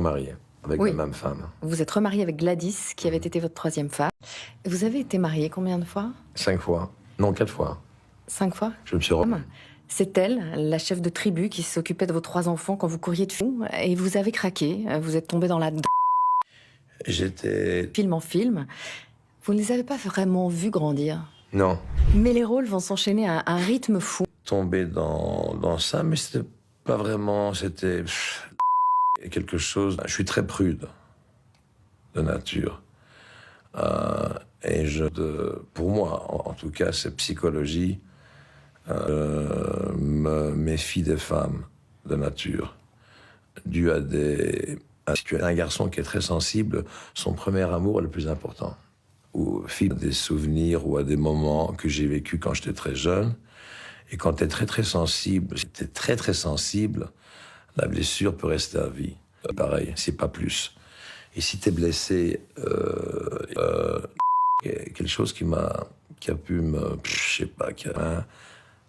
Marié, avec Oui. la même femme. Vous êtes remarié avec Gladys, qui avait été votre troisième femme. Vous avez été marié combien de fois? 5 fois. Non, 4 fois. 5 fois? Je me suis remis. C'est elle, la chef de tribu, qui s'occupait de vos 3 enfants quand vous couriez de fou, et vous avez craqué. Vous êtes tombé dans la J'étais... film en film. Vous ne les avez pas vraiment vus grandir. Non. Mais les rôles vont s'enchaîner à un rythme fou. Tombé dans ça, mais c'était pas vraiment... C'était... quelque chose... Je suis très prude, de nature. Et pour moi, en tout cas, c'est psychologie. Me méfie des femmes de nature, dû à un garçon qui est très sensible. Son premier amour est le plus important, ou fil à des souvenirs ou à des moments que j'ai vécu quand j'étais très jeune. Et quand tu es très sensible, j'étais très sensible, la blessure peut rester à vie. Pareil, c'est pas plus. Et si tu es blessé, quelque chose qui a pu me, je sais pas,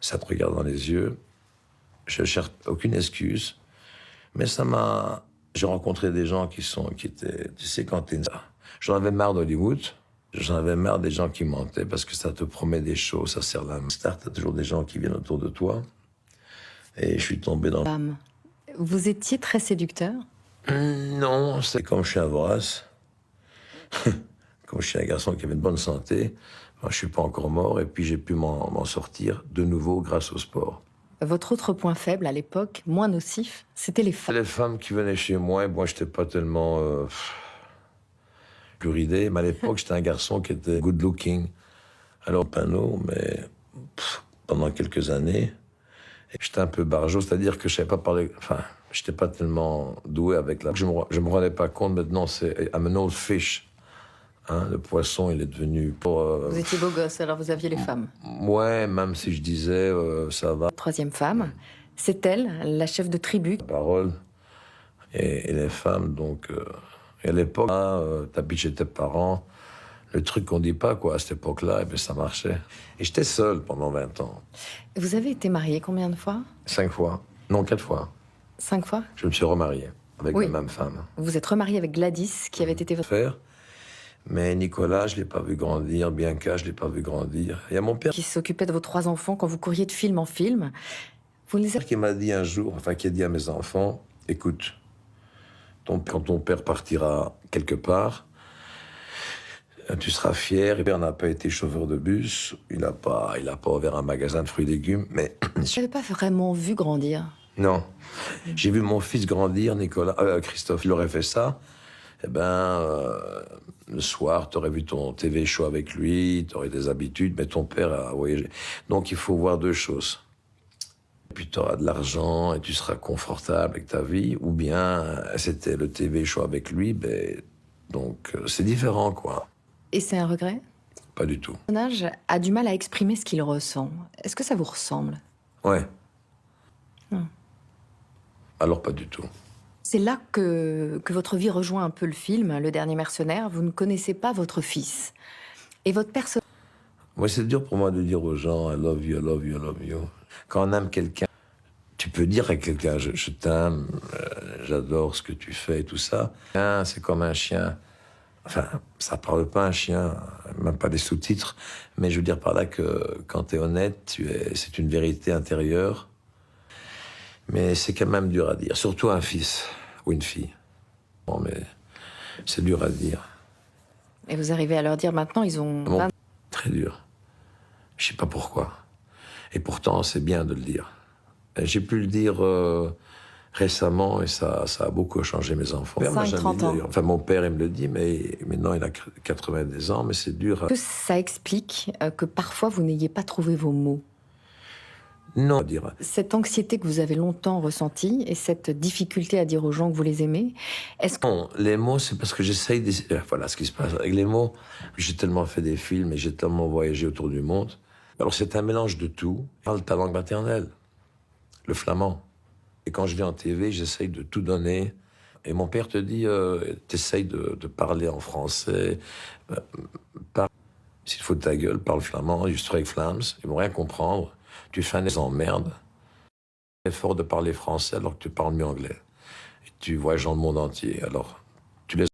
ça te regarde dans les yeux. Je cherche aucune excuse, mais j'ai rencontré des gens qui étaient, tu sais, quand j'en avais marre d'Hollywood, j'en avais marre des gens qui mentaient parce que ça te promet des choses, ça sert la star, t'as toujours des gens qui viennent autour de toi. Et je suis tombé dans... Vous étiez très séducteur? Non, c'est comme je suis un vorace. Comme je suis un garçon qui avait une bonne santé, ben, je suis pas encore mort et puis j'ai pu m'en sortir de nouveau grâce au sport. Votre autre point faible à l'époque, moins nocif, c'était les femmes. Les femmes qui venaient chez moi, et moi j'étais pas tellement pluridé, mais à l'époque j'étais un garçon qui était good looking. Alors panneau, mais pendant quelques années, j'étais un peu barjot, c'est-à-dire que je savais pas parler, enfin, j'étais pas tellement doué avec la... Je me rendais pas compte, maintenant c'est I'm an old fish. Hein, le poisson, il est devenu... Vous étiez beau gosse, alors vous aviez les femmes. Ouais, même si je disais ça va. Troisième femme, c'est elle, la chef de tribu. Parole. Et les femmes, donc... et à l'époque, t'habites chez tes parents, le truc qu'on dit pas, quoi, à cette époque-là, et puis ça marchait. Et j'étais seul pendant 20 ans. Vous avez été marié combien de fois? 5 fois. Non, 4 fois. 5 fois? Je me suis remarié avec Oui. la même femme. Vous êtes remarié avec Gladys, qui avait été votre... Frère. Mais Nicolas, je l'ai pas vu grandir. Bianca, je l'ai pas vu grandir. Il y a mon père qui s'occupait de vos 3 enfants quand vous couriez de film en film. Vous ne les avez... qui m'a dit un jour, enfin qui a dit à mes enfants, écoute, quand ton père partira quelque part, tu seras fier. Mon père n'a pas été chauffeur de bus, il a pas ouvert un magasin de fruits et légumes, mais... Vous n'avez pas vraiment vu grandir? Non. J'ai vu mon fils grandir, Christophe, il aurait fait ça. Eh ben, le soir, tu aurais vu ton TV show avec lui, tu aurais des habitudes, mais ton père a voyagé. Donc, il faut voir 2 choses. Puis, tu auras de l'argent et tu seras confortable avec ta vie, ou bien, c'était le TV show avec lui, ben, donc, c'est différent, quoi. Et c'est un regret? Pas du tout. Le personnage a du mal à exprimer ce qu'il ressent. Est-ce que ça vous ressemble? Ouais. Non. Alors, pas du tout. C'est là que votre vie rejoint un peu le film, Le Dernier Mercenaire. Vous ne connaissez pas votre fils. Et votre personnage... Moi, c'est dur pour moi de dire aux gens « I love you, I love you, I love you ». Quand on aime quelqu'un, tu peux dire à quelqu'un « je t'aime, j'adore ce que tu fais » et tout ça. C'est comme un chien. Enfin, ça parle pas un chien, même pas des sous-titres. Mais je veux dire par là que quand tu es honnête, c'est une vérité intérieure. Mais c'est quand même dur à dire. Surtout un fils ou une fille. Bon, mais c'est dur à dire. Et vous arrivez à leur dire maintenant, ils ont... Bon, très dur. Je sais pas pourquoi. Et pourtant, c'est bien de le dire. J'ai pu le dire récemment et ça a beaucoup changé mes enfants. 5-30 ans. Enfin, mon père, il me le dit, mais maintenant, il a 90 ans, mais c'est dur. Que ça explique que parfois, vous n'ayez pas trouvé vos mots? Non, dire. Cette anxiété que vous avez longtemps ressentie et cette difficulté à dire aux gens que vous les aimez, est-ce que... Non, les mots, c'est parce que j'essaye de... Voilà ce qui se passe avec les mots. J'ai tellement fait des films et j'ai tellement voyagé autour du monde. Alors c'est un mélange de tout. Parle ta langue maternelle, le flamand. Et quand je vais en TV, j'essaye de tout donner. Et mon père te dit, t'essayes de parler en français. S'il faut de ta gueule, parle flamand, je avec Flams. Ils vont rien comprendre. Tu fais un emmerde. Effort de parler français alors que tu parles mieux anglais. tu voyages dans le monde entier. Alors,